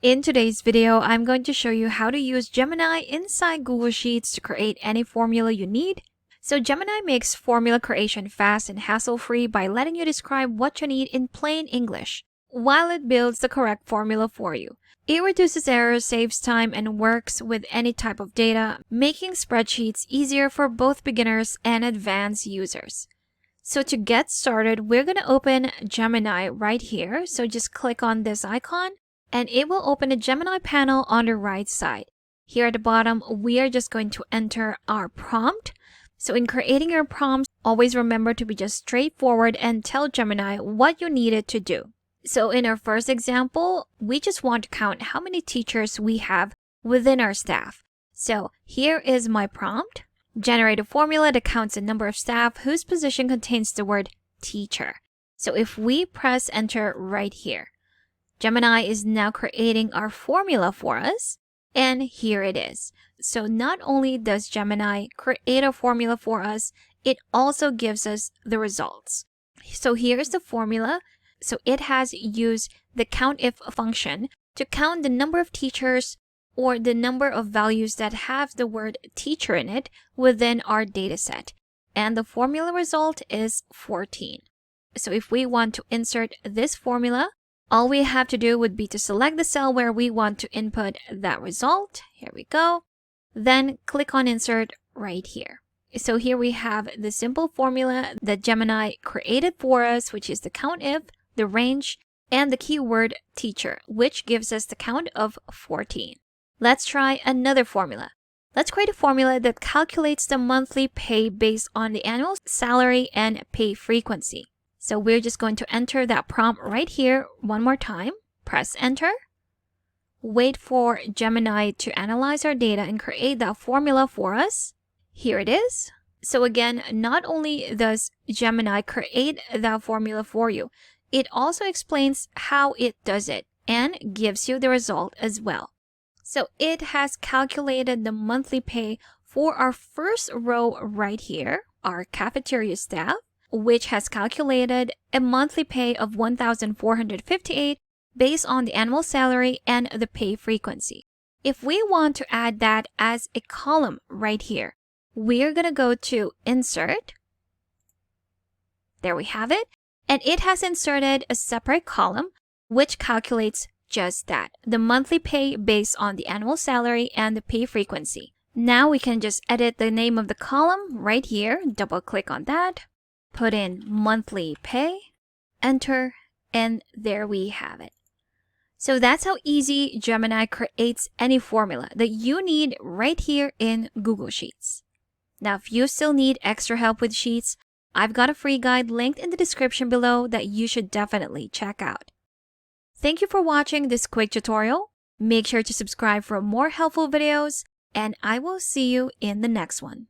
In today's video, I'm going to show you how to use Gemini inside Google Sheets to create any formula you need. So Gemini makes formula creation fast and hassle-free by letting you describe what you need in plain English, while it builds the correct formula for you. It reduces errors, saves time, and works with any type of data, making spreadsheets easier for both beginners and advanced users. So to get started, we're going to open Gemini right here. So just click on this icon, and it will open a Gemini panel on the right side. Here at the bottom, we are just going to enter our prompt. So in creating your prompts, always remember to be just straightforward and tell Gemini what you need it to do. So in our first example, we just want to count how many teachers we have within our staff. So here is my prompt. Generate a formula that counts the number of staff whose position contains the word teacher. So if we press enter right here, Gemini is now creating our formula for us, and here it is. So not only does Gemini create a formula for us, it also gives us the results. So here's the formula. So it has used the COUNTIF function to count the number of teachers or the number of values that have the word teacher in it within our dataset. And the formula result is 14. So if we want to insert this formula, all we have to do would be to select the cell where we want to input that result. Here we go. Then click on insert right here. So here we have the simple formula that Gemini created for us, which is the COUNTIF, the range, and the keyword teacher, which gives us the count of 14. Let's try another formula. Let's create a formula that calculates the monthly pay based on the annual salary and pay frequency. So we're just going to enter that prompt right here one more time. Press enter. Wait for Gemini to analyze our data and create that formula for us. Here it is. So again, not only does Gemini create that formula for you, it also explains how it does it and gives you the result as well. So it has calculated the monthly pay for our first row right here, our cafeteria staff, which has calculated a monthly pay of $1,458 based on the annual salary and the pay frequency. If we want to add that as a column right here, we're going to go to Insert. There we have it. And it has inserted a separate column which calculates just that, the monthly pay based on the annual salary and the pay frequency. Now we can just edit the name of the column right here, double click on that, put in monthly pay, enter, and there we have it. So that's how easy Gemini creates any formula that you need right here in Google Sheets. Now, if you still need extra help with Sheets, I've got a free guide linked in the description below that you should definitely check out. Thank you for watching this quick tutorial. Make sure to subscribe for more helpful videos, and I will see you in the next one.